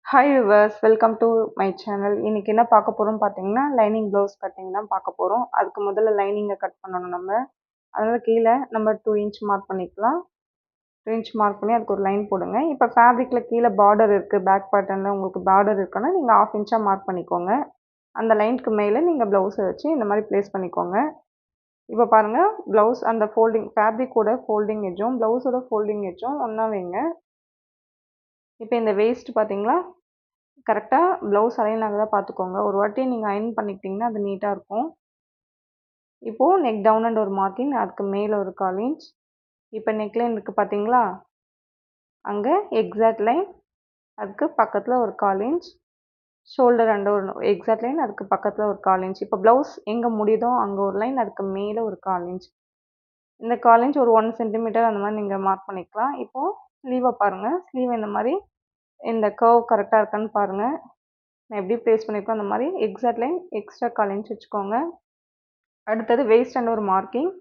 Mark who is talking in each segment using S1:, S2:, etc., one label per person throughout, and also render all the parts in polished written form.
S1: Hi viewers, welcome to my channel. இன்னைக்கு என்ன பார்க்க போறோம் பார்த்தீங்கன்னா, லைனிங் ப்ளவுஸ் கட்டிங் தான் பார்க்க போறோம். அதுக்கு முதல்ல லைனிங்கை கட் பண்ணணும் நம்ம. அதனால கீழே நம்ம 2 இன்ச் மார்க் பண்ணிக்கலாம். 2 இன்ச் மார்க் பண்ணி அதுக்கு ஒரு லைன் போடுங்க. இப்போ ஃபேப்ரிக்ல கீழே பார்டர் இருக்கு, பேக் பேட்டர்னில் உங்களுக்கு பார்டர் இருக்குன்னா நீங்கள் 1/2 இன்ச்சாக மார்க் பண்ணிக்கோங்க. அந்த லைனுக்கு மேலே நீங்கள் ப்ளவுஸை வச்சு இந்த மாதிரி ப்ளேஸ் பண்ணிக்கோங்க. இப்போ பாருங்க, ப்ளவுஸ் அந்த ஃபோல்டிங் ஃபேப்ரிக்கோட ஃபோல்டிங் எட்ஜும் ப்ளவுஸோட ஃபோல்டிங் எட்ஜும் ஒன்றா வைங்க. இப்போ இந்த வேஸ்ட் பார்த்தீங்களா, கரெக்டாக ப்ளவுஸ் அலைன் ஆகுதா பார்த்துக்கோங்க. ஒரு வாட்டி நீங்கள் அயர்ன் பண்ணிக்கிட்டிங்கன்னா அது நீட்டாக இருக்கும். இப்போது நெக் டவுன் அண்ட் ஒரு மார்க்கிங், அதுக்கு மேலே ஒரு 1/4 இன்ச். இப்போ நெக் லைன் இருக்குது பார்த்தீங்களா, அங்கே எக்ஸாக்ட் லைன், அதுக்கு பக்கத்தில் ஒரு 1/4 இன்ச். ஷோல்டர் அண்ட் ஒரு எக்ஸாக்ட் லைன், அதுக்கு பக்கத்தில் ஒரு 1/4 இன்ச். இப்போ ப்ளவுஸ் எங்கே முடியுதோ அங்கே ஒரு லைன், அதுக்கு மேலே ஒரு 1/4 இன்ச். இந்த 1/4 இன்ச் ஒரு 1 சென்டிமீட்டர் அந்த மாதிரி நீங்கள் மார்க் பண்ணிக்கலாம். இப்போது ஸ்லீவை பாருங்கள். ஸ்லீவ் இந்த மாதிரி இந்த கர்வ் கரெக்டாக இருக்கான்னு பாருங்கள். நான் எப்படி ப்ளேஸ் பண்ணியிருக்கோம் அந்த மாதிரி எக்ஸாக்ட் லைன் எக்ஸ்ட்ரா 1/4 இன்ச் வச்சுக்கோங்க. அடுத்தது வேஸ்ட் அண்ட் ஒரு மார்க்கிங்.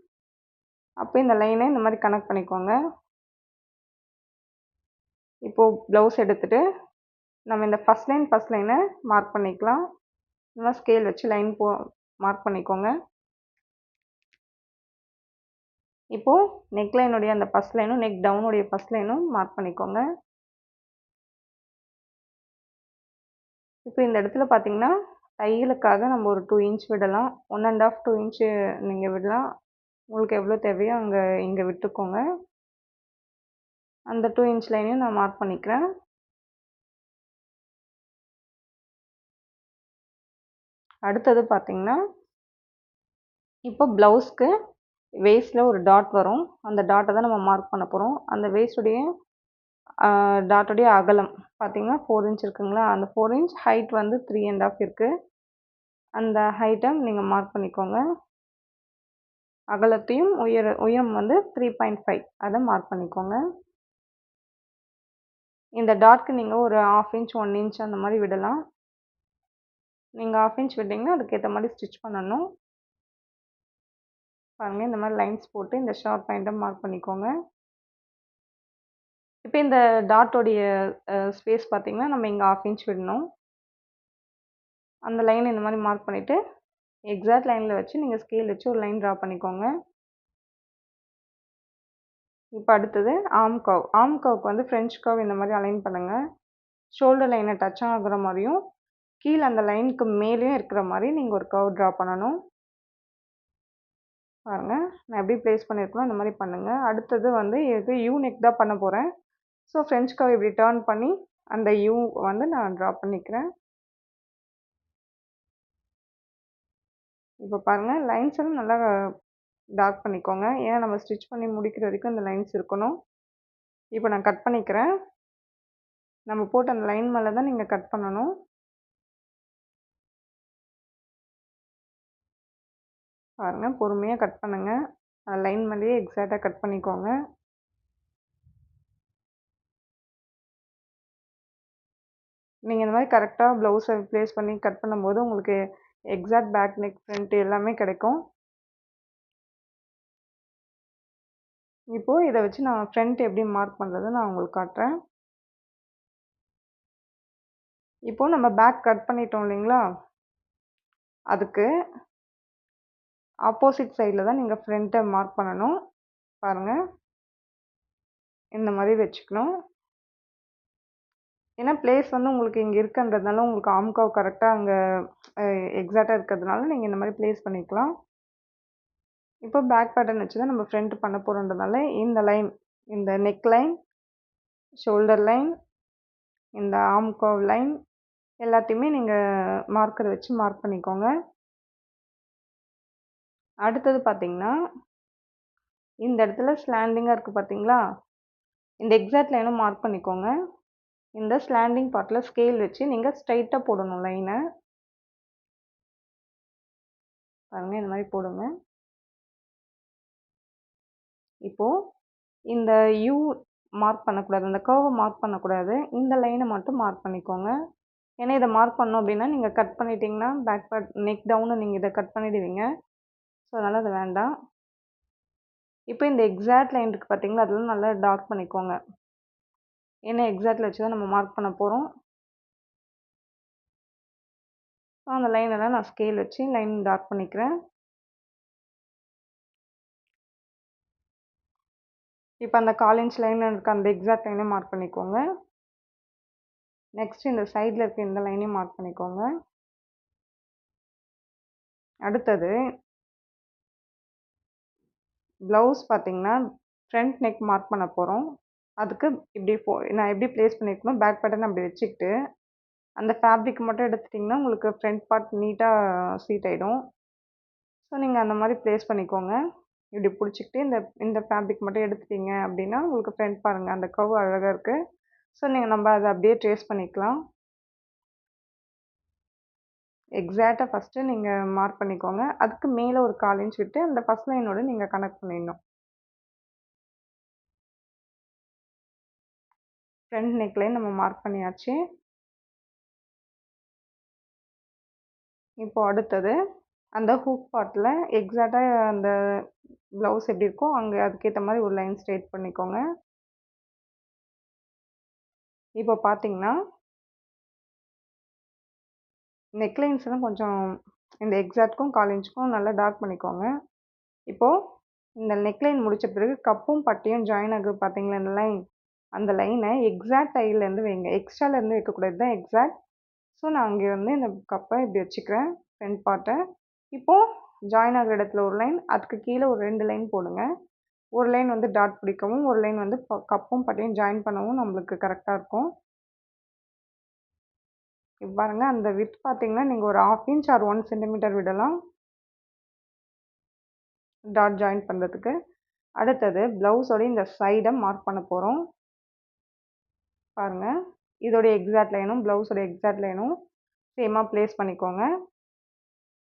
S1: அப்போ இந்த லைனை இந்த மாதிரி கனெக்ட் பண்ணிக்கோங்க. இப்போது ப்ளவுஸ் எடுத்துகிட்டு நம்ம இந்த ஃபஸ்ட் லைனை மார்க் பண்ணிக்கலாம். இந்த மாதிரி ஸ்கேல் வச்சு லைன் மார்க் பண்ணிக்கோங்க. இப்போது நெக் லைனுடைய அந்த ஃபஸ்ட் லைனும் நெக் டவுனுடைய ஃபஸ்ட் லைனும் மார்க் பண்ணிக்கோங்க. இப்போ இந்த இடத்துல பார்த்தீங்கன்னா தையலுக்காக நம்ம ஒரு 2 இன்ச் விடலாம். 1 1/2 2 இன்ச்சு நீங்கள் விடலாம். உங்களுக்கு எவ்வளோ தேவையோ இங்கே விட்டுக்கோங்க. அந்த 2 இன்ச் லைனையும் நான் மார்க் பண்ணிக்கிறேன். அடுத்தது பார்த்தீங்கன்னா, இப்போ ப்ளவுஸ்க்கு வேஸ்ட்டில் ஒரு டாட் வரும். அந்த டாட்டை தான் நம்ம மார்க் பண்ண போகிறோம். அந்த வேஸ்ட்டுடைய டாட்டுடைய அகலம் பார்த்தீங்கன்னா 4 இன்ச் இருக்குங்களா, அந்த 4 இன்ச் ஹைட் வந்து 3 1/2 இருக்குது. அந்த ஹைட்டை நீங்கள் மார்க் பண்ணிக்கோங்க. அகலத்தையும் உயரம் வந்து 3.5 அதை மார்க் பண்ணிக்கோங்க. இந்த டாட்க்கு நீங்கள் ஒரு 1/2 இன்ச் 1 இன்ச் அந்த மாதிரி விடலாம். நீங்கள் 1/2 இன்ச் விட்டிங்கன்னா அதுக்கேற்ற மாதிரி ஸ்டிச் பண்ணணும். பாருங்கள், இந்த மாதிரி லைன்ஸ் போட்டு இந்த ஷார்ப் பாயிண்ட்டை மார்க் பண்ணிக்கோங்க. இப்போ இந்த டாட்டோடைய ஸ்பேஸ் பார்த்தீங்கன்னா நம்ம இங்கே 1/2 இன்ச் விடணும். அந்த லைன் இந்த மாதிரி மார்க் பண்ணிவிட்டு எக்ஸாக்ட் லைனில் வச்சு நீங்கள் ஸ்கேல் வச்சு ஒரு லைன் ட்ரா பண்ணிக்கோங்க. இப்போ அடுத்தது ஆர்ம் கர்வ்க்கு வந்து ஃப்ரெஞ்ச் கர்வ் இந்த மாதிரி அலைன் பண்ணுங்கள். ஷோல்டர் லைனை டச் ஆகுற மாதிரியும் கீழே அந்த லைனுக்கு மேலேயும் இருக்கிற மாதிரி நீங்கள் ஒரு கர்வ் ட்ரா பண்ணணும். பாருங்கள், நான் எப்படி ப்ளேஸ் பண்ணியிருக்கணும் இந்த மாதிரி பண்ணுங்கள். அடுத்தது வந்து இது யூ நெக் தான் பண்ண போகிறேன். ஸோ ஃப்ரெஞ்ச் கர்வ் இப்படி டர்ன் பண்ணி அந்த யூ வந்து நான் ட்ரா பண்ணிக்கிறேன். இப்போ பாருங்கள், லைன்ஸ் எல்லாம் நல்லா டார்க் பண்ணிக்கோங்க. ஏன்னா நம்ம ஸ்டிச் பண்ணி முடிக்கிற வரைக்கும் இந்த லைன்ஸ் இருக்கணும். இப்போ நான் கட் பண்ணிக்கிறேன். நம்ம போட்ட அந்த லைன் மேலே தான் நீங்கள் கட் பண்ணணும். பாருங்கள், பொறுமையாக கட் பண்ணுங்கள். அந்த லைன் மேலேயே எக்ஸாக்டாக கட் பண்ணிக்கோங்க. நீங்கள் இந்த மாதிரி கரெக்டாக ப்ளவுஸை ப்ளேஸ் பண்ணி கட் பண்ணும்போது உங்களுக்கு எக்ஸாக்ட் பேக் நெக் ஃப்ரண்ட் எல்லாமே கிடைக்கும். இப்போது இதை வச்சு நான் ஃப்ரண்ட் எப்படி மார்க் பண்ணுறது நான் உங்களுக்கு காட்டுறேன். இப்போது நம்ம பேக் கட் பண்ணிட்டோம் இல்லைங்களா, அதுக்கு ஆப்போசிட் சைடில் தான் நீங்கள் ஃப்ரண்ட்டை மார்க் பண்ணணும். பாருங்கள், இந்த மாதிரி வச்சுக்கணும். ஏன்னா பிளேஸ் வந்து உங்களுக்கு இங்கே இருக்குன்றதுனால உங்களுக்கு ஆர்ம் கர்வ் கரெக்டாக அங்கே எக்ஸாக்டாக இருக்கிறதுனால நீங்கள் இந்த மாதிரி ப்ளேஸ் பண்ணிக்கலாம். இப்போ பேக் பேட்டர்ன் வச்சு தான் நம்ம ஃப்ரண்ட் பண்ண போகிறோன்றதுனால இந்த லைன், இந்த நெக் லைன், ஷோல்டர் லைன், இந்த ஆர்ம் கர்வ் லைன் எல்லாத்தையுமே நீங்கள் மார்க்கர் வச்சு மார்க் பண்ணிக்கோங்க. அடுத்தது பார்த்தீங்கன்னா, இந்த இடத்துல ஸ்லாண்டிங்காக இருக்குது பார்த்தீங்களா, இந்த எக்ஸாக்ட் லைனும் மார்க் பண்ணிக்கோங்க. இந்த ஸ்லாண்டிங் பார்ட்டில் ஸ்கேல் வச்சு நீங்கள் ஸ்ட்ரைட்டாக போடணும் லைனை. பாருங்கள், இந்த மாதிரி போடுங்க. இப்போது இந்த யூ மார்க் பண்ணக்கூடாது, இந்த கர்வை மார்க் பண்ணக்கூடாது. இந்த லைனை மட்டும் மார்க் பண்ணிக்கோங்க. ஏன்னா இதை மார்க் பண்ணோம் அப்படின்னா நீங்கள் கட் பண்ணிட்டீங்கன்னா பேக் பார்ட் நெக் டவுனை நீங்கள் இதை கட் பண்ணிடுவீங்க. ஸோ அதனால் அது வேண்டாம். இப்போ இந்த எக்ஸாக்ட் லைன் இருக்குது பார்த்தீங்களா, அதெல்லாம் நல்லா டார்க் பண்ணிக்கோங்க. ஏன்னா எக்ஸாக்டில் வச்சு தான் நம்ம மார்க் பண்ண போகிறோம். ஸோ அந்த லைனெல்லாம் நான் ஸ்கேல் வச்சு லைன் டார்க் பண்ணிக்கிறேன். இப்போ அந்த 1/4 இன்ச் லைன் இருக்க அந்த எக்ஸாக்ட் லைனை மார்க் பண்ணிக்கோங்க. நெக்ஸ்ட் இந்த சைடில் இருக்க இந்த லைனையும் மார்க் பண்ணிக்கோங்க. அடுத்தது ப்ளவுஸ் பார்த்தீங்கன்னா ஃப்ரண்ட் நெக் மார்க் பண்ண போகிறோம். அதுக்கு இப்படி நான் எப்படி ப்ளேஸ் பண்ணியிருக்கணும், பேக் பட்டன் அப்படி வச்சுக்கிட்டு அந்த ஃபேப்ரிக் மட்டும் எடுத்துட்டிங்கன்னா உங்களுக்கு ஃப்ரண்ட் பார்ட் நீட்டாக சீட் ஆகிடும். ஸோ நீங்கள் அந்த மாதிரி ப்ளேஸ் பண்ணிக்கோங்க. இப்படி பிடிச்சிக்கிட்டு இந்த ஃபேப்ரிக் மட்டும் எடுத்துட்டீங்க அப்படின்னா உங்களுக்கு ஃப்ரண்ட் பாருங்கள் அந்த கர்வ் அழகாக இருக்குது. ஸோ நம்ம அதை அப்படியே ட்ரேஸ் பண்ணிக்கலாம். எக்ஸாக்டாக ஃபஸ்ட்டு நீங்கள் மார்க் பண்ணிக்கோங்க. அதுக்கு மேலே ஒரு 1/4 இன்ச் விட்டு அந்த ஃபஸ்ட் லைனோட நீங்கள் கனெக்ட் பண்ணிடணும். ஃப்ரண்ட் நெக் லைன் நம்ம மார்க் பண்ணியாச்சு. இப்போ அடுத்தது அந்த ஹூக் பார்ட்டில் எக்ஸாக்டாக அந்த ப்ளவுஸ் எப்படி இருக்கோ அங்கே அதுக்கேற்ற மாதிரி ஒரு லைன் ஸ்ட்ரெயிட் பண்ணிக்கோங்க. இப்போ பார்த்தீங்கன்னா நெக்லைன்ஸ்லாம் கொஞ்சம் இந்த எக்ஸாக்ட்க்கும் 1/4 இன்ச்சுக்கும் நல்லா டார்க் பண்ணிக்கோங்க. இப்போது இந்த நெக்லைன் முடித்த பிறகு கப்பும் பட்டியும் ஜாயின் ஆகுது பார்த்தீங்களா இந்த லைன், அந்த லைனை எக்ஸாக்ட் தையிலேருந்து வைங்க. எக்ஸ்ட்ராலேருந்து வைக்கக்கூடாது தான் எக்ஸாக்ட். ஸோ நான் அங்கே வந்து இந்த கப்பை இப்படி வச்சுக்கிறேன் ஃப்ரண்ட் பார்ட்டை. இப்போது ஜாயின் ஆகிற இடத்துல ஒரு லைன், அதுக்கு கீழே ஒரு 2 லைன் போடுங்க. ஒரு லைன் வந்து டாட் பிடிக்கவும், ஒரு லைன் வந்து கப்பும் பட்டையும் ஜாயின் பண்ணவும் நம்மளுக்கு கரெக்டாக இருக்கும். இப்போ பாருங்கள் அந்த விட்த் பார்த்தீங்கன்னா நீங்கள் ஒரு 1/2 இன்ச் ஆர் 1 சென்டிமீட்டர் விடலாம் டாட் ஜாயின் பண்ணுறதுக்கு. அடுத்தது ப்ளவுஸோட இந்த சைடை மார்க் பண்ண போகிறோம். பாருங்கள் இதோடைய எக்ஸாக்ட் லைனும் ப்ளவுஸோட எக்ஸாக்ட் லைனும் சேமாக ப்ளேஸ் பண்ணிக்கோங்க.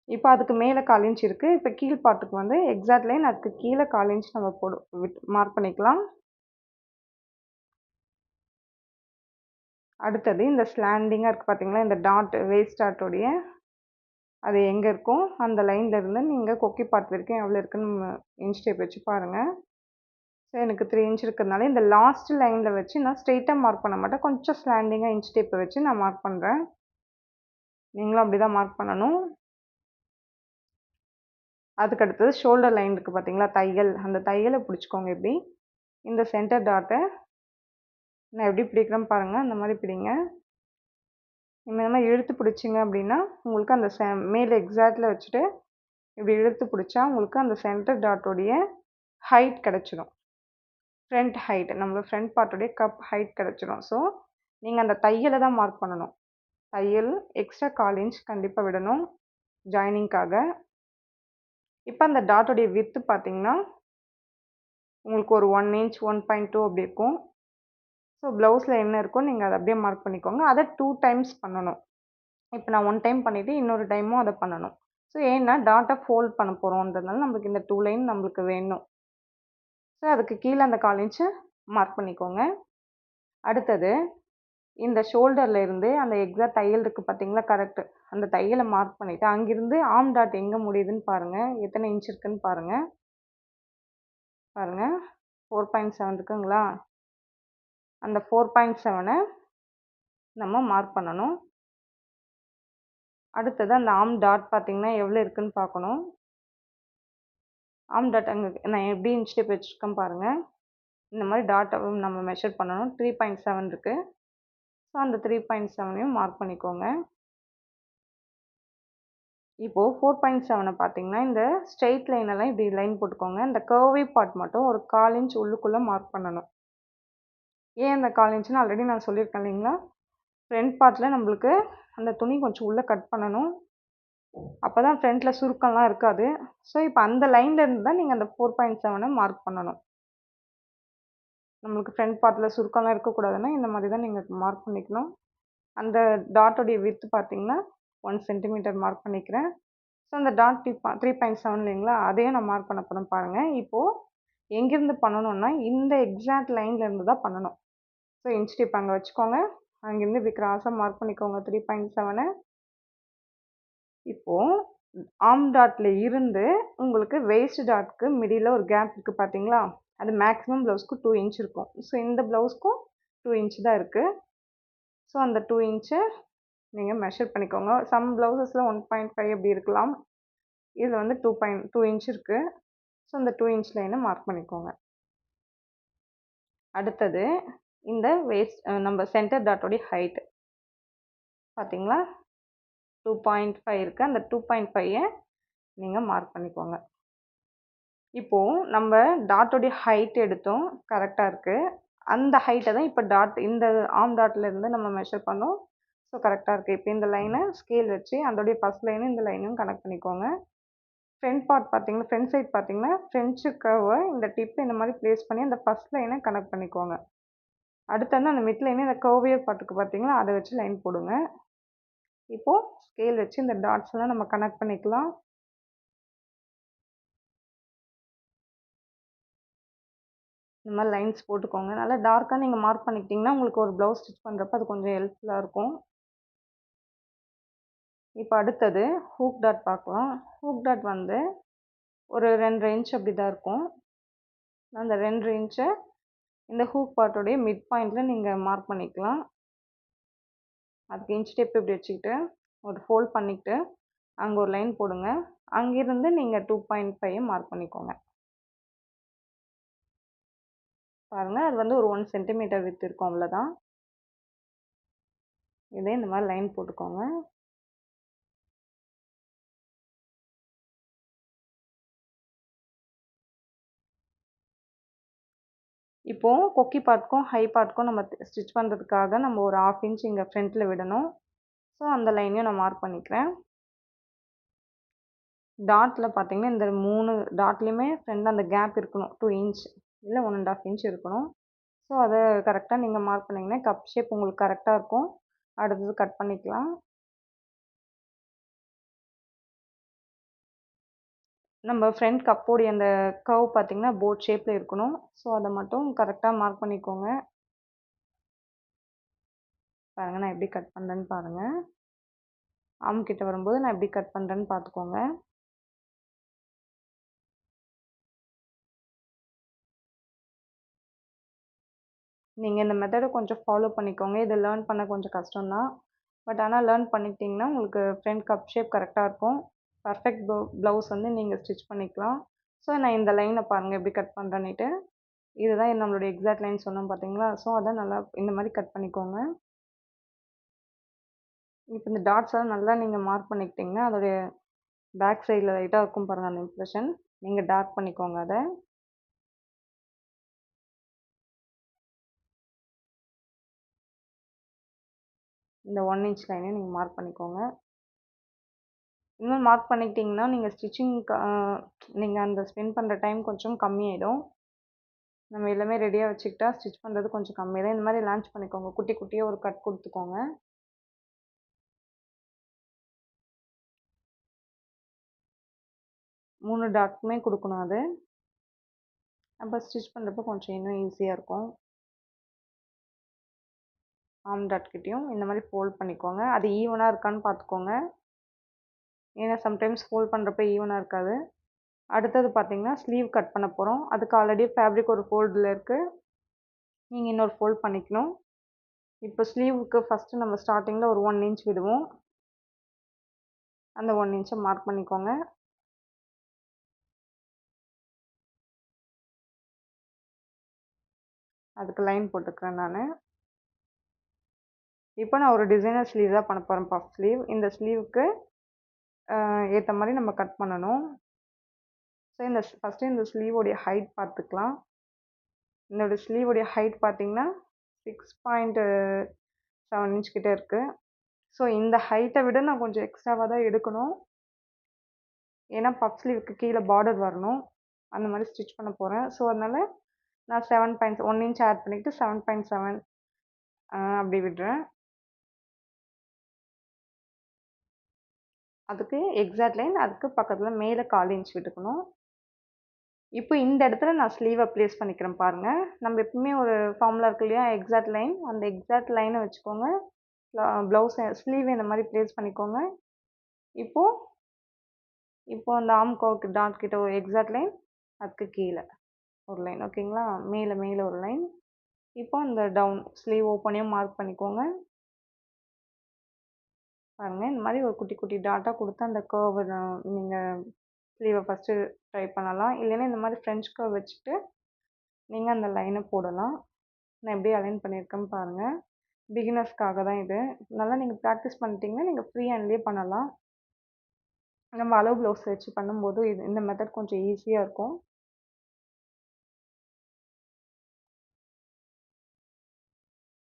S1: இப்போ அதுக்கு மேலே 1/4 இன்ச் இருக்குது. இப்போ கீழ் பார்ட்டுக்கு வந்து எக்ஸாக்ட் லைன் அதுக்கு கீழே 1/4 இன்ச் நம்ம மார்க் பண்ணிக்கலாம். அடுத்தது இந்த ஸ்லாண்டிங்காக இருக்குது பார்த்தீங்களா, இந்த டாட் வேஸ்ட் டாட்டோடைய அது எங்கே இருக்கும் அந்த லைன்லேருந்து நீங்கள் கொக்கி பார்ட் வரைக்கும் எவ்வளோ இருக்குன்னு இன்ச் டேப் வச்சு பாருங்கள். ஸோ எனக்கு 3 இன்ச் இருக்கிறதுனால இந்த லாஸ்ட் லைனில் வச்சு நான் ஸ்ட்ரெயிட்டாக மார்க் பண்ண மாட்டேன், கொஞ்சம் ஸ்லாண்டிங்காக இன்ச் டேப்பை வச்சு நான் மார்க் பண்ணுறேன். நீங்களும் அப்படி தான் மார்க் பண்ணணும். அதுக்கு அடுத்தது ஷோல்டர் லைன் இருக்குது பார்த்தீங்களா தையல், அந்த தையலை பிடிச்சிக்கோங்க. இப்படி இந்த சென்டர் டாட்டை நான் எப்படி பிடிக்கிறேன்னு பாருங்கள், அந்த மாதிரி பிடிங்க. இந்த மாதிரி இழுத்து பிடிச்சிங்க அப்படின்னா உங்களுக்கு அந்த மேலே எக்ஸாக்டில் வச்சுட்டு இப்படி இழுத்து பிடிச்சா உங்களுக்கு அந்த சென்டர் டாட்டோடைய ஹைட் கிடச்சிடும். ஃப்ரண்ட் ஹைட் நம்ம ஃப்ரண்ட் பார்ட்டோடைய கப் ஹைட் கிடச்சிடும். ஸோ நீங்கள் அந்த தையலை தான் மார்க் பண்ணணும். தையல் எக்ஸ்ட்ரா 1/4 இன்ச் கண்டிப்பாக விடணும் ஜாயினிங்காக. இப்போ அந்த டாட்டோடைய வித்து பார்த்தீங்கன்னா உங்களுக்கு ஒரு 1 இன்ச் 1.2 அப்படி இருக்கும். ஸோ ப்ளவுஸில் என்ன இருக்கோ நீங்கள் அதை அப்படியே மார்க் பண்ணிக்கோங்க. அதை 2 டைம்ஸ் பண்ணணும். இப்போ நான் 1 டைம் பண்ணிவிட்டு இன்னொரு டைமும் அதை பண்ணணும். ஸோ ஏன்னா டாட்டை ஃபோல்ட் பண்ண போகிறோன்றதுனால நம்மளுக்கு இந்த 2 லைன் நம்மளுக்கு வேணும். ஸோ அதுக்கு கீழே அந்த 1/4 இன்ச்சு மார்க் பண்ணிக்கோங்க. அடுத்தது இந்த ஷோல்டரில் இருந்து அந்த எக்ஸாக்ட் தையல் இருக்குது பார்த்தீங்களா கரெக்டு, அந்த தையலை மார்க் பண்ணிவிட்டு அங்கேருந்து ஆர்ம் டாட் எங்கே முடியுதுன்னு பாருங்கள், எத்தனை இன்ச் இருக்குன்னு பாருங்கள். பாருங்கள் 4.7 இருக்குங்களா, அந்த 4.7ஐ நம்ம மார்க் பண்ணணும். அடுத்தது அந்த ஆர்ம் டாட் பார்த்தீங்கன்னா எவ்வளோ இருக்குன்னு பார்க்கணும். ஆர்ம் டாட் அங்கே நான் எப்படி இன்ச் டேப் வச்சுருக்கேன் பாருங்கள். இந்த மாதிரி டாட்டை நம்ம மெஷர் பண்ணணும். 3.7 இருக்குது. ஸோ அந்த 3.7ஐயும் மார்க் பண்ணிக்கோங்க. இப்போது 4.7ஐ பார்த்தீங்கன்னா இந்த ஸ்ட்ரெயிட் லைனெல்லாம் இப்படி லைன் போட்டுக்கோங்க. இந்த கர்வி பார்ட் மட்டும் ஒரு 1/4 இன்ச் உள்ளுக்குள்ளே மார்க் பண்ணணும். ஏன் அந்த 1/4 இன்ச்சுன்னு ஆல்ரெடி நான் சொல்லியிருக்கேன் இல்லைங்களா, ஃப்ரண்ட் பார்ட்டில் நம்மளுக்கு அந்த துணி கொஞ்சம் உள்ளே கட் பண்ணணும். அப்போ தான் ஃப்ரண்ட்டில் சுருக்கம்லாம் இருக்காது. ஸோ இப்போ அந்த லைன்லேருந்து தான் நீங்கள் அந்த 4.7ஐ மார்க் பண்ணணும். நம்மளுக்கு ஃப்ரண்ட் பார்ட்டில் சுருக்கம்லாம் இருக்கக்கூடாதுன்னா இந்த மாதிரி தான் நீங்கள் மார்க் பண்ணிக்கணும். அந்த டாட்டோடைய வித்து பார்த்தீங்கன்னா 1 சென்டிமீட்டர் மார்க் பண்ணிக்கிறேன். ஸோ அந்த டாட் 3.7 இல்லைங்களா, அதையும் நான் மார்க் பண்ண போகிறேன் பாருங்கள். இப்போது எங்கேருந்து பண்ணணும்னா இந்த எக்ஸாக்ட் லைன்லேருந்து தான் பண்ணணும். ஸோ இன்ச் டேப் அங்கே வச்சுக்கோங்க. அங்கேருந்து இப்படி கிராஸாக மார்க் பண்ணிக்கோங்க 3.7ஐ. இப்போது ஆர்ம் டாட்டில் இருந்து உங்களுக்கு வேஸ்ட் டாட்க்கு மிடில் ஒரு கேப் இருக்குது பார்த்தீங்களா, அது மேக்ஸிமம் ப்ளவுஸ்க்கு 2 இன்ச் இருக்கும். ஸோ இந்த ப்ளவுஸ்க்கும் 2 இன்ச் தான் இருக்குது. ஸோ அந்த 2 இன்ச்சை நீங்கள் மெஷர் பண்ணிக்கோங்க. சம் ப்ளவுசஸில் 1.5 அப்படி இருக்கலாம். இதில் வந்து 2 இன்ச் இருக்குது. ஸோ இந்த 2 இன்ச் லைனை மார்க் பண்ணிக்கோங்க. அடுத்தது இந்த வேஸ்ட் நம்ம சென்டர் டாட்டோடைய ஹைட்டு பார்த்தீங்களா 2.5 இருக்குது. அந்த 2.5ஐ நீங்கள் மார்க் பண்ணிக்கோங்க. இப்போது நம்ம டாட்டோடைய ஹைட் எடுத்தோம், கரெக்டாக இருக்குது. அந்த ஹைட்டை தான் இப்போ இந்த ஆர்ம் டாட்லேருந்து நம்ம மெஷர் பண்ணோம். ஸோ கரெக்டாக இருக்குது. இப்போ இந்த லைனை ஸ்கேல் வச்சு அதோடைய ஃபஸ்ட் லைனும் இந்த லைனும் கனெக்ட் பண்ணிக்கோங்க. ஃப்ரண்ட் பார்ட் பார்த்தீங்கன்னா ஃப்ரண்ட் சைட் பார்த்தீங்கன்னா ஃப்ரெஞ்சு கர்வை இந்த டிப் இந்த மாதிரி ப்ளேஸ் பண்ணி அந்த ஃபஸ்ட் லைனை கனெக்ட் பண்ணிக்கோங்க. அடுத்து வந்து அந்த மிட் லைனு இந்த கர்வியர் பார்ட்டுக்கு பார்த்தீங்களா அதை வச்சு லைன் போடுங்க. இப்போது ஸ்கேல் வச்சு இந்த டாட்ஸ்லாம் நம்ம கனெக்ட் பண்ணிக்கலாம். இந்த மாதிரி லைன்ஸ் போட்டுக்கோங்க. நல்லா டார்க்காக நீங்கள் மார்க் பண்ணிக்கிட்டிங்கன்னா உங்களுக்கு ஒரு ப்ளவுஸ் ஸ்டிச் பண்ணுறப்ப அது கொஞ்சம் ஹெல்ப்ஃபுல்லாக இருக்கும். இப்போ அடுத்தது ஹூக் டாட் பார்க்கலாம். ஹூக் டாட் வந்து ஒரு 2 இன்ச் அப்படி தான் இருக்கும். அந்த 2 இன்ச்சை இந்த ஹூக் பார்ட்டோடைய மிட் பாயிண்டில் நீங்கள் மார்க் பண்ணிக்கலாம். அதுக்கு இன்ச் டேப் இப்படி வச்சுக்கிட்டு ஒரு ஃபோல்ட் பண்ணிக்கிட்டு அங்கே ஒரு லைன் போடுங்க. அங்கேருந்து நீங்கள் 2.5 மார்க் பண்ணிக்கோங்க. பாருங்கள் அது வந்து ஒரு 1 சென்டிமீட்டர் வித் இருக்கும், அவ்வளோதான். இதே இந்த மாதிரி லைன் போட்டுக்கோங்க. இப்போது கொக்கி பார்ட்க்கும் ஹை பார்ட்க்கும் நம்ம ஸ்டிச் பண்ணுறதுக்காக நம்ம ஒரு 1/2 இன்ச் இங்கே ஃப்ரண்ட்டில் விடணும். ஸோ அந்த லைனையும் நான் மார்க் பண்ணிக்கிறேன். டாட்டில் பார்த்தீங்கன்னா இந்த 3 டாட்லேயுமே ஃப்ரண்ட் அந்த கேப் இருக்கணும் 2 இன்ச் இல்லை 1.5 இன்ச் இருக்கணும். ஸோ அதை கரெக்டாக நீங்கள் மார்க் பண்ணிங்கன்னா கப் ஷேப் உங்களுக்கு கரெக்டாக இருக்கும். அடுத்தது கட் பண்ணிக்கலாம். நம்ம ஃப்ரண்ட் கப்போடைய அந்த கர்வ் பார்த்தீங்கன்னா போட் ஷேப்பில் இருக்கணும். ஸோ அதை மட்டும் கரெக்டாக மார்க் பண்ணிக்கோங்க. பாருங்கள் நான் எப்படி கட் பண்ணுறேன்னு பாருங்கள். ஆர்ம் கிட்ட வரும்போது நான் எப்படி கட் பண்ணுறேன்னு பார்த்துக்கோங்க. நீங்கள் இந்த மெத்தடை கொஞ்சம் ஃபாலோ பண்ணிக்கோங்க. இதை லேர்ன் பண்ண கொஞ்சம் கஷ்டம் தான். பட் ஆனால் லேர்ன் பண்ணிக்கிட்டிங்கன்னா உங்களுக்கு ஃப்ரண்ட் கப் ஷேப் கரெக்டாக இருக்கும். பர்ஃபெக்ட் ப்ளவுஸ் வந்து நீங்கள் ஸ்டிச் பண்ணிக்கலாம். ஸோ நான் இந்த லைனை பாருங்கள் எப்படி கட் பண்ணுறேன்னுட்டு. இதுதான் நம்மளுடைய எக்ஸாக்ட் லைன் சொன்னோம் பார்த்தீங்களா? ஸோ அதை நல்லா இந்த மாதிரி கட் பண்ணிக்கோங்க. இப்போ இந்த டாட்ஸ்லாம் நல்லா நீங்கள் மார்க் பண்ணிக்கிட்டிங்கன்னா அதோடைய பேக் சைடில் லைட்டாக இருக்கும் பாருங்கள் அந்த இம்ப்ரெஷன். நீங்கள் டார்க் பண்ணிக்கோங்க அதை. இந்த 1 இன்ச் லைனையும் நீங்கள் மார்க் பண்ணிக்கோங்க. இன்னும் மார்க் பண்ணிக்கிட்டிங்கன்னா நீங்கள் ஸ்டிச்சிங்க்கு நீங்கள் அந்த ஸ்பெண்ட் பண்ணுற டைம் கொஞ்சம் கம்மியாயிடும். நம்ம எல்லாமே ரெடியாக வச்சுக்கிட்டா ஸ்டிச் பண்ணுறது கொஞ்சம் கம்மியாயிடும். இந்த மாதிரி லான்ச் பண்ணிக்கோங்க. குட்டி குட்டியாக ஒரு கட் கொடுத்துக்கோங்க. மூணு டாட்க்குமே கொடுக்கணும் அது. அப்போ ஸ்டிச் பண்ணுறப்போ கொஞ்சம் இன்னும் ஈஸியாக இருக்கும். ஆர்ம் டாட் கிட்டேயும் இந்த மாதிரி ஃபோல்ட் பண்ணிக்கோங்க. அது ஈவனாக இருக்கான்னு பார்த்துக்கோங்க. ஏன்னா சம்டைம்ஸ் ஃபோல்ட் பண்ணுறப்ப ஈவனாக இருக்காது. அடுத்தது பார்த்தீங்கன்னா ஸ்லீவ் கட் பண்ண போகிறோம். அதுக்கு ஆல்ரெடி ஃபேப்ரிக் ஒரு ஃபோல்டில் இருக்குது. நீங்கள் இன்னொரு ஃபோல்ட் பண்ணிக்கணும். இப்போ ஸ்லீவுக்கு ஃபஸ்ட்டு நம்ம ஸ்டார்டிங்கில் ஒரு 1 இன்ச் விடுவோம். அந்த 1 இன்ச்சை மார்க் பண்ணிக்கோங்க. அதுக்கு லைன் போட்டுக்கிறேன் நான். இப்போ நான் ஒரு டிசைனர் ஸ்லீவ் தான் பண்ண போகிறேன், பஃப் ஸ்லீவ். இந்த ஸ்லீவுக்கு ஏற்ற மாதிரி நம்ம கட் பண்ணணும். ஸோ ஃபஸ்ட்டு இந்த ஸ்லீவோடைய ஹைட் பார்த்துக்கலாம். என்னோடய ஸ்லீவோடைய ஹைட் பார்த்தீங்கன்னா 6.7 இன்ச் கிட்டே இருக்குது. ஸோ இந்த ஹைட்டை விட நான் கொஞ்சம் எக்ஸ்ட்ராவாக தான் எடுக்கணும். ஏன்னா பஃப் ஸ்லீவுக்கு கீழே பார்டர் வரணும். அந்த மாதிரி ஸ்டிச் பண்ண போகிறேன். ஸோ அதனால் நான் 1 இன்ச் ஆட் பண்ணிக்கிட்டு 7.7 அப்படி விடுறேன். அதுக்கு எக்ஸாக்ட் லைன், அதுக்கு பக்கத்தில் மேலே 1/4 இன்ச் விட்டுக்கணும். இப்போ இந்த இடத்துல நான் ஸ்லீவை ப்ளேஸ் பண்ணிக்கிறேன் பாருங்கள். நம்ம எப்பவுமே ஒரு ஃபார்முலா இருக்கு இல்லையா, எக்ஸாக்ட் லைன். அந்த எக்ஸாக்ட் லைனை வச்சுக்கோங்க. ப்ளவுஸை ஸ்லீவ் இந்த மாதிரி ப்ளேஸ் பண்ணிக்கோங்க. இப்போ அந்த ஆர்ம் கர்வ் டாட் கிட்ட ஒரு எக்ஸாக்ட் லைன், அதுக்கு கீழே ஒரு லைன். ஓகேங்களா? மேலே ஒரு லைன். இப்போ அந்த டவுன் ஸ்லீவ் ஓப்பனையும் மார்க் பண்ணிக்கோங்க. பாருங்கள், இந்த மாதிரி ஒரு குட்டி குட்டி டாட்டா கொடுத்து அந்த கர்வ் நீங்கள் ஸ்லீவை ஃபஸ்ட்டு ட்ரை பண்ணலாம். இல்லைன்னா இந்த மாதிரி ஃப்ரெஞ்ச் கர்வ் வச்சுட்டு நீங்கள் அந்த லைனை போடலாம். நான் எப்படி அலைன் பண்ணியிருக்கேன்னு பாருங்கள். பிகினர்ஸ்க்காக தான் இது. நல்லா நீங்கள் ப்ராக்டிஸ் பண்ணிட்டீங்கன்னா நீங்கள் ஃப்ரீ ஹேண்ட்லேயே பண்ணலாம். நம்ம அளவு ப்ளவுஸ் வச்சு பண்ணும்போது இந்த மெத்தட் கொஞ்சம் ஈஸியாக இருக்கும்.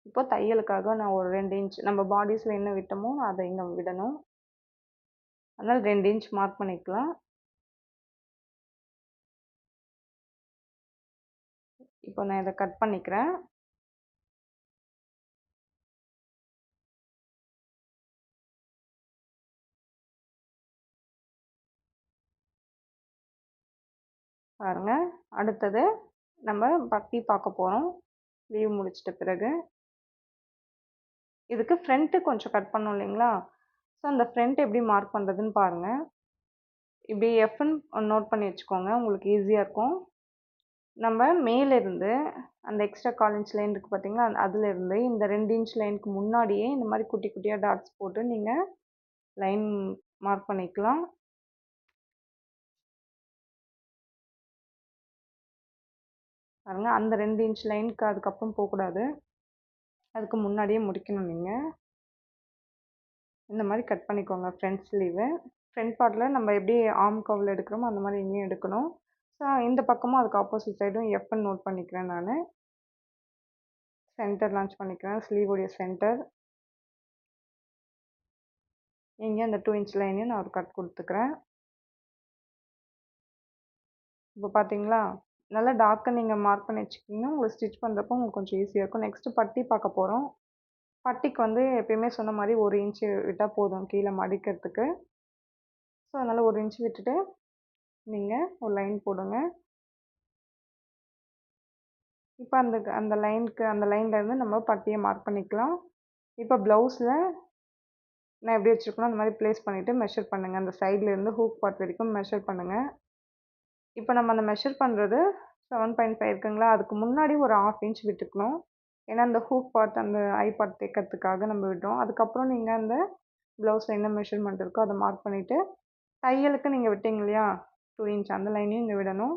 S1: இப்போ தையலுக்காக நான் ஒரு 2 இன்ச் நம்ம பாடிஸில் என்ன விட்டோமோ அதை இங்கே விடணும். அதனால் 2 இன்ச் மார்க் பண்ணிக்கலாம். இப்போ நான் இதை கட் பண்ணிக்கிறேன். பாருங்க, அடுத்தது நம்ம பட்டி பார்க்க போகிறோம் லீவ் முடிச்சிட்ட பிறகு. இதுக்கு ஃப்ரண்ட்டு கொஞ்சம் கட் பண்ணோம் இல்லைங்களா? ஸோ அந்த ஃப்ரண்ட் எப்படி மார்க் பண்ணுறதுன்னு பாருங்கள். இப்படி எஃப்ன்னு நோட் பண்ணி வச்சுக்கோங்க, உங்களுக்கு ஈஸியாக இருக்கும். நம்ம மேலேருந்து அந்த எக்ஸ்ட்ரா 1/4 இன்ச் லைன் இருக்குது பார்த்தீங்களா? அதுலேருந்து இந்த 2 இன்ச் லைனுக்கு முன்னாடியே இந்த மாதிரி குட்டி குட்டியாக டாட்ஸ் போட்டு நீங்கள் லைன் மார்க் பண்ணிக்கலாம். பாருங்கள், அந்த 2 இன்ச் லைனுக்கு அதுக்கப்புறம் போகக்கூடாது, அதுக்கு முன்னாடியே முடிக்கணும். நீங்கள் இந்த மாதிரி கட் பண்ணிக்கோங்க ஃப்ரண்ட் ஸ்லீவு. ஃப்ரண்ட் பார்ட்டில் நம்ம எப்படி ஆர்ம் கர்வில் எடுக்கிறோமோ அந்த மாதிரி இங்கேயும் எடுக்கணும். ஸோ இந்த பக்கமும் அதுக்கு ஆப்போசிட் சைடும் எஃப்ன்னு நோட் பண்ணிக்கிறேன். நான் சென்டர் லான்ச் பண்ணிக்கிறேன், ஸ்லீவோடைய சென்டர். இங்கே அந்த 2 இன்ச் லைனையும் நான் ஒரு கட் கொடுத்துக்கிறேன். இப்போ பார்த்தீங்களா, நல்லா டார்க்காக நீங்கள் மார்க் பண்ணி வச்சுக்கிட்டிங்கன்னா உங்களுக்கு ஸ்டிச் பண்ணுறப்போ உங்களுக்கு கொஞ்சம் ஈஸியாக இருக்கும். நெக்ஸ்ட்டு பட்டி பார்க்க போகிறோம். பட்டிக்கு வந்து எப்பயுமே சொன்ன மாதிரி 1 இன்ச்சு விட்டால் போதும் கீழே மடிக்கிறதுக்கு. ஸோ அதனால் 1 இன்ச் விட்டுட்டு நீங்கள் ஒரு லைன் போடுங்க. இப்போ அந்த அந்த லைனுக்கு அந்த லைன்லேருந்து நம்ம பட்டியை மார்க் பண்ணிக்கலாம். இப்போ ப்ளவுஸில் நான் எப்படி வச்சுருக்கணும் அந்த மாதிரி ப்ளேஸ் பண்ணிவிட்டு மெஷர் பண்ணுங்கள். அந்த சைட்லேருந்து ஹூக் பார்ட் வரைக்கும் மெஷர் பண்ணுங்கள். இப்போ நம்ம அந்த மெஷர் பண்ணுறது 7.5 இருக்குங்களா, அதுக்கு முன்னாடி ஒரு 1/2 இன்ச் விட்டுக்கணும். ஏன்னா அந்த ஹூக் பார்ட் அந்த ஐ பார்ட் தைக்கிறதுக்காக நம்ம விடுறோம். அதுக்கப்புறம் நீங்கள் அந்த ப்ளவுஸில் என்ன மெஷர்மெண்ட் இருக்கோ அதை மார்க் பண்ணிவிட்டு தையலுக்கு நீங்கள் விட்டீங்க இல்லையா 2 இன்ச், அந்த லைனையும் இங்கே விடணும்.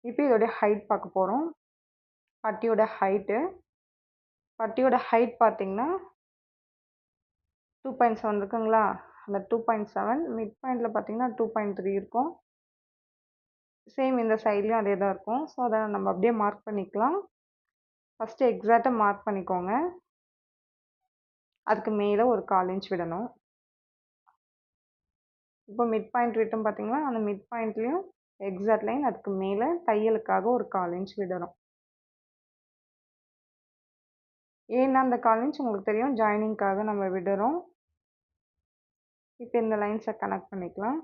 S1: இப்போ இதோடைய ஹைட் பார்க்க போகிறோம். பட்டியோட ஹைட் பார்த்தீங்கன்னா 2.7 இருக்குங்களா, அந்த 2.7 மிட் பாயிண்டில் பார்த்தீங்கன்னா 2.3 இருக்கும். சேம் இந்த சைட்லேயும் அதே தான் இருக்கும். ஸோ அதை நம்ம அப்படியே மார்க் பண்ணிக்கலாம். ஃபஸ்ட்டு எக்ஸாக்டாக மார்க் பண்ணிக்கோங்க. அதுக்கு மேலே ஒரு 1/4 இன்ச் விடணும். இப்போ மிட் பாயிண்ட் விட்டோம் பார்த்தீங்களா, அந்த மிட் பாயிண்ட்லேயும் எக்ஸாக்ட் லைன் அதுக்கு மேலே தையலுக்காக ஒரு 1/4 இன்ச் விடணும். ஏன்னா அந்த 1/4 இன்ச் உங்களுக்கு தெரியும் ஜாயினிங்காக நம்ம விடுறோம். இப்போ இந்த லைன்ஸை கனெக்ட் பண்ணிக்கலாம்.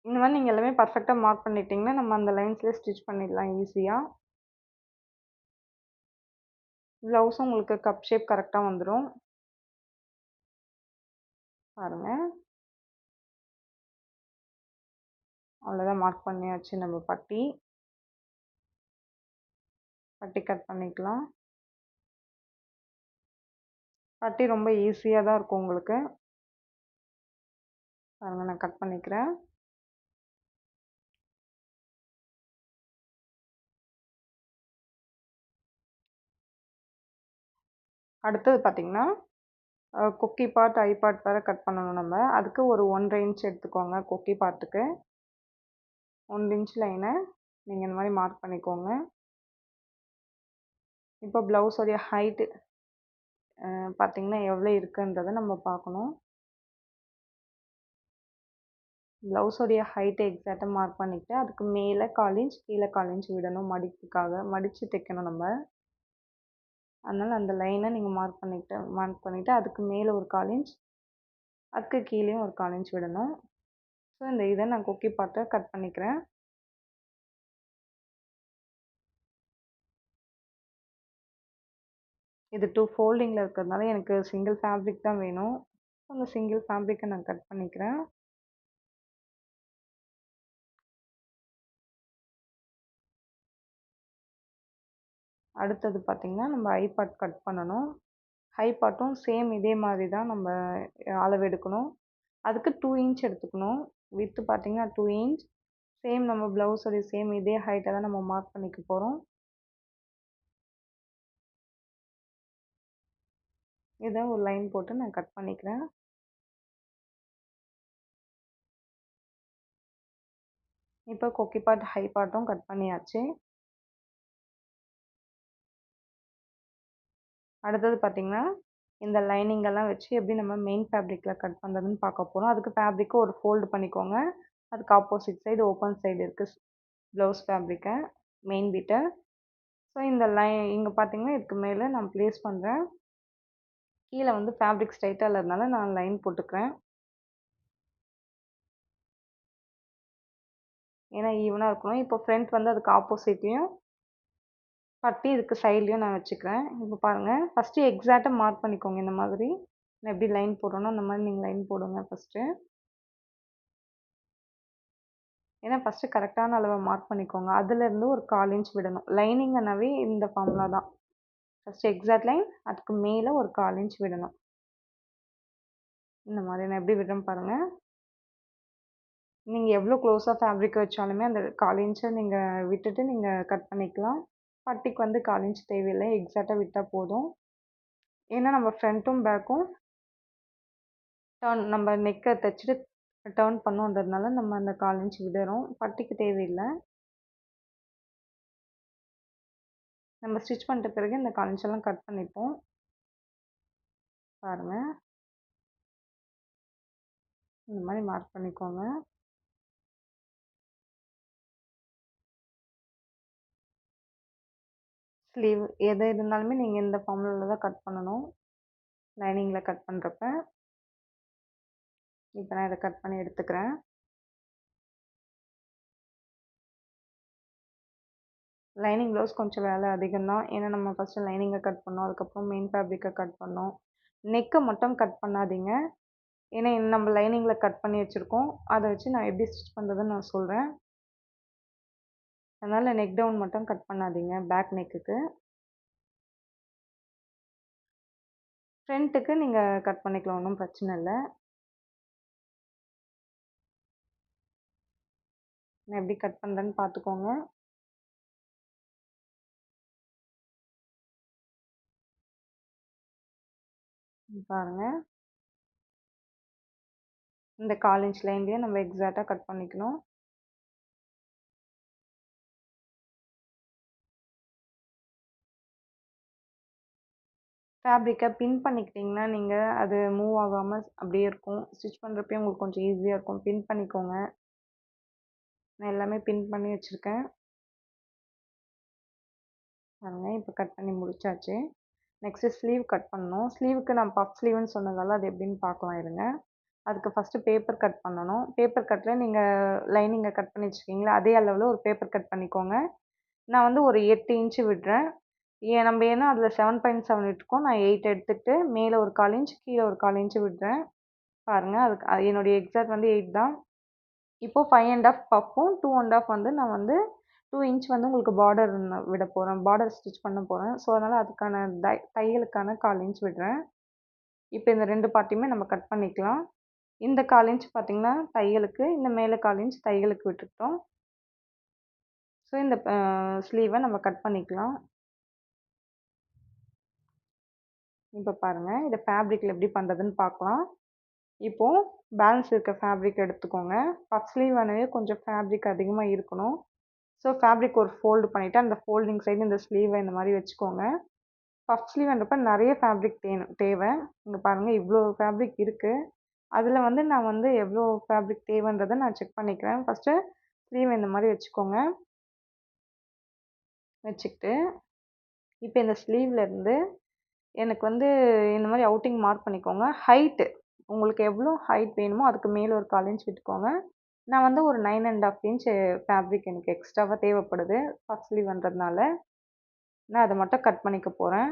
S1: இந்த மாதிரி நீங்கள் எல்லாமே பர்ஃபெக்டாக மார்க் பண்ணிட்டீங்கன்னா நம்ம அந்த லைன்ஸ்லேயே ஸ்டிச் பண்ணிடலாம் ஈஸியாக. ப்ளவுஸும் உங்களுக்கு கப் ஷேப் கரெக்டாக வந்துடும். பாருங்கள், அவ்வளோதான், மார்க் பண்ணியாச்சு. நம்ம பட்டி கட் பண்ணிக்கலாம். பட்டி ரொம்ப ஈஸியாக தான் இருக்கும் உங்களுக்கு. பாருங்கள், நான் கட் பண்ணிக்கிறேன். அடுத்தது பார்த்தீங்கன்னா கொக்கி பார்ட் ஐ பார்ட் வேறு கட் பண்ணணும் நம்ம. அதுக்கு ஒரு 1/2 இன்ச் எடுத்துக்கோங்க. கொக்கி பார்ட்டுக்கு 1 இன்ச் லைனை நீங்கள் இந்த மாதிரி மார்க் பண்ணிக்கோங்க. இப்போ ப்ளவுஸோடைய ஹைட்டு பார்த்தீங்கன்னா எவ்வளோ இருக்குன்றதை நம்ம பார்க்கணும். ப்ளவுஸோடைய ஹைட்டை எக்ஸாக்டாக மார்க் பண்ணிவிட்டு அதுக்கு மேலே 1/4 இன்ச் கீழே 1/4 இன்ச் விடணும். மடிப்புக்காக மடித்து தைக்கணும் நம்ம. அதனால் அந்த லைனை நீங்கள் மார்க் பண்ணிவிட்டு அதுக்கு மேலே ஒரு 1/4 இன்ச், அதுக்கு கீழேயும் ஒரு 1/4 இன்ச் விடணும். ஸோ இந்த இதை நான் கொக்கி பார்ட்டை கட் பண்ணிக்கிறேன். இது 2 ஃபோல்டிங்கில் இருக்கிறதுனால எனக்கு சிங்கிள் ஃபேப்ரிக் தான் வேணும். அந்த சிங்கிள் ஃபேப்ரிக்கை நான் கட் பண்ணிக்கிறேன். அடுத்தது பார்த்திங்கன்னா நம்ம ஐ பார்ட் கட் பண்ணணும். ஹை பார்ட்டும் சேம் இதே மாதிரி தான் நம்ம அளவு எடுக்கணும். அதுக்கு 2 இன்ச் எடுத்துக்கணும். விட்த் பார்த்தீங்கன்னா 2 இன்ச். சேம் நம்ம ப்ளவுஸோட சேம் இதே ஹைட்டை தான் நம்ம மார்க் பண்ணிக்க போகிறோம். இதை ஒரு லைன் போட்டு நான் கட் பண்ணிக்கிறேன். இப்போ கொக்கி பார்ட் ஹை பார்ட்டும் கட் பண்ணியாச்சு. அடுத்தது பார்த்தீங்கன்னா இந்த லைனிங்கெல்லாம் வச்சு எப்படி நம்ம மெயின் ஃபேப்ரிக்கில் கட் பண்ணுறதுன்னு பார்க்க போகிறோம். அதுக்கு ஃபேப்ரிக்கை ஒரு ஃபோல்டு பண்ணிக்கோங்க. அதுக்கு ஆப்போசிட் சைடு ஓப்பன் சைடு இருக்குது ப்ளவுஸ் ஃபேப்ரிக்கை மெயின் பிட்டை. ஸோ இந்த இங்கே பார்த்தீங்கன்னா இதுக்கு மேலே நான் ப்ளேஸ் பண்ணுறேன். கீழே வந்து ஃபேப்ரிக் ஸ்ட்ரைட்டாக இல்லாதனால நான் லைன் போட்டுக்கிறேன். ஏன்னா ஈவனாக இருக்கணும். இப்போ ஃப்ரண்ட் வந்து அதுக்கு ஆப்போசிட்லேயும் பட்டி இதுக்கு சைட்லேயும் நான் வச்சுக்கிறேன். இப்போ பாருங்கள், ஃபஸ்ட்டு எக்ஸாக்டாக மார்க் பண்ணிக்கோங்க. இந்த மாதிரி நான் எப்படி லைன் போடுறேனோ அந்த மாதிரி நீங்கள் லைன் போடுங்க ஃபஸ்ட்டு. ஏன்னா ஃபஸ்ட்டு கரெக்டான அளவை மார்க் பண்ணிக்கோங்க. அதுலேருந்து ஒரு 1/4 இன்ச் விடணும். லைனிங்கனாவே இந்த ஃபார்முலா தான். ஃபஸ்ட்டு எக்ஸாக்ட் லைன், அதுக்கு மேலே ஒரு 1/4 இன்ச் விடணும். இந்த மாதிரி நான் எப்படி விடுறேன் பாருங்கள். நீங்கள் எவ்வளோ க்ளோஸாக ஃபேப்ரிக் வச்சாலுமே அந்த 1/4 இன்ச்சை நீங்கள் விட்டுட்டு நீங்கள் கட் பண்ணிக்கலாம். பட்டிக்கு வந்து 1/4 இன்ச் தேவையில்லை, எக்ஸாக்டாக விட்டால் போதும். ஏன்னா நம்ம ஃப்ரண்ட்டும் பேக்கும் நம்ம நெக்கை தைச்சிட்டு டர்ன் பண்ணோன்றதுனால நம்ம அந்த 1/4 இன்ச் விடுறோம். பட்டிக்கு தேவையில்லை. நம்ம ஸ்டிச் பண்ணிட்ட பிறகு இந்த 1/4 இன்ச்செல்லாம் கட் பண்ணிப்போம். பாருங்கள், இந்த மாதிரி மார்க் பண்ணிக்கோங்க. ஸ்லீவ் எது இருந்தாலுமே நீங்கள் இந்த ஃபார்முலாவில் தான் கட் பண்ணணும், லைனிங்கில் கட் பண்ணுறப்ப. இப்போ நான் இதை கட் பண்ணி எடுத்துக்கிறேன். லைனிங் ப்ளவுஸ் கொஞ்சம் வேலை அதிகம் தான். ஏன்னா நம்ம ஃபஸ்ட்டு லைனிங்கை கட் பண்ணோம், அதுக்கப்புறம் மெயின் ஃபேப்ரிக்கை கட் பண்ணோம். நெக்கை மட்டும் கட் பண்ணாதீங்க. ஏன்னா நம்ம லைனிங்கில் கட் பண்ணி வச்சுருக்கோம். அதை வச்சு நான் எப்படி ஸ்டிச் பண்ணுறதுன்னு நான் சொல்கிறேன். அதனால் நெக் டவுன் மட்டும் கட் பண்ணாதீங்க பேக் நெக்குக்கு. ஃப்ரண்ட்டுக்கு நீங்கள் கட் பண்ணிக்கலாம், ஒன்றும் பிரச்சனை இல்லை. நான் எப்படி கட் பண்ணுறேன்னு பார்த்துக்கோங்க. பாருங்கள், இந்த 1/4 இன்ச் லைன்லேயே நம்ம எக்ஸாக்டாக கட் பண்ணிக்கணும். ஃபேப்ரிக்கை பின் பண்ணிக்கிட்டிங்கன்னா நீங்கள் அது மூவ் ஆகாமல் அப்படியே இருக்கும். ஸ்டிச் பண்ணுறப்பயே உங்களுக்கு கொஞ்சம் ஈஸியாக இருக்கும். பின் பண்ணிக்கோங்க. நான் எல்லாமே பின் பண்ணி வச்சுருக்கேன். பாருங்கள், இப்போ கட் பண்ணி முடிச்சாச்சு. நெக்ஸ்ட்டு ஸ்லீவ் கட் பண்ணணும். ஸ்லீவுக்கு நான் பஃப் ஸ்லீவ்னு சொன்னதால அது எப்படின்னு பார்க்கலாம் இருங்க. அதுக்கு ஃபஸ்ட்டு பேப்பர் கட் பண்ணணும். பேப்பர் கட்டில் நீங்கள் லைனிங்கை கட் பண்ணி வச்சுருக்கீங்களா, அதே அளவில் ஒரு பேப்பர் கட் பண்ணிக்கோங்க. நான் வந்து ஒரு 8 இன்ச்சு விடுறேன். நம்ம ஏன்னா அதில் 7.7 விட்டுருக்கோம். நான் 8 எடுத்துக்கிட்டு மேலே ஒரு 1/4 இன்ச், கீழே ஒரு 1/4 இன்ச்சு விடுறேன். பாருங்கள், அது என்னுடைய எக்ஸாக்ட் வந்து 8 தான். இப்போது 5 1/2 பஃப்பும் 2 1/2 வந்து நான் வந்து 2 இன்ச் வந்து உங்களுக்கு பார்டர் விட போகிறேன். பார்டர் ஸ்டிச் பண்ண போகிறேன். ஸோ அதனால் அதுக்கான தையலுக்கான 1/4 இன்ச் விடுறேன். இப்போ இந்த 2 பார்ட்டையுமே நம்ம கட் பண்ணிக்கலாம். இந்த 1/4 இன்ச் பார்த்தீங்கன்னா தையலுக்கு, இந்த மேலே 1/4 இன்ச் தையலுக்கு விட்டுக்கிட்டோம். ஸோ இந்த ஸ்லீவை நம்ம கட் பண்ணிக்கலாம். இப்போ பாருங்கள், இதை ஃபேப்ரிக்கில் எப்படி பண்ணுறதுன்னு பார்க்கலாம். இப்போது பேலன்ஸ் இருக்க ஃபேப்ரிக் எடுத்துக்கோங்க. பஃப் ஸ்லீவ் ஆனவே கொஞ்சம் ஃபேப்ரிக் அதிகமாக இருக்கணும். ஸோ ஃபேப்ரிக் ஒரு ஃபோல்டு பண்ணிவிட்டு அந்த ஃபோல்டிங் சைடு இந்த ஸ்லீவை இந்த மாதிரி வச்சுக்கோங்க. பஃப் ஸ்லீவ்ன்றப்ப நிறைய ஃபேப்ரிக் தேவை. இங்கே பாருங்கள், இவ்வளோ ஃபேப்ரிக் இருக்குது. அதில் வந்து நான் வந்து எவ்வளோ ஃபேப்ரிக் தேவைன்றதை நான் செக் பண்ணிக்கிறேன். ஃபஸ்ட்டு ஸ்லீவ் இந்த மாதிரி வச்சுக்கோங்க. வச்சுக்கிட்டு இப்போ இந்த ஸ்லீவ்லேருந்து எனக்கு வந்து இந்த மாதிரி அவுட்டிங் மார்க் பண்ணிக்கோங்க. ஹைட்டு உங்களுக்கு எவ்வளோ ஹைட் வேணுமோ அதுக்கு மேலே ஒரு 1/4 இன்ச் விட்டுக்கோங்க. நான் வந்து ஒரு 9 1/2 இன்ச் ஃபேப்ரிக் எனக்கு எக்ஸ்ட்ராவாக தேவைப்படுது பஃப் ஸ்லீவ்ன்றதுனால. நான் அதை மட்டும் கட் பண்ணிக்க போகிறேன்.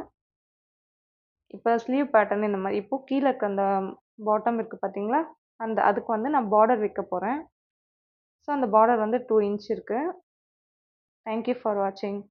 S1: இப்போ ஸ்லீவ் பேட்டர்ன் இந்த மாதிரி இப்போது கீழே இருக்க அந்த பாட்டம் இருக்குது பார்த்தீங்களா, அதுக்கு வந்து நான் பார்டர் வைக்க போகிறேன். ஸோ அந்த பார்டர் வந்து 2 இன்ச் இருக்குது. தேங்க் யூ ஃபார் வாட்சிங்.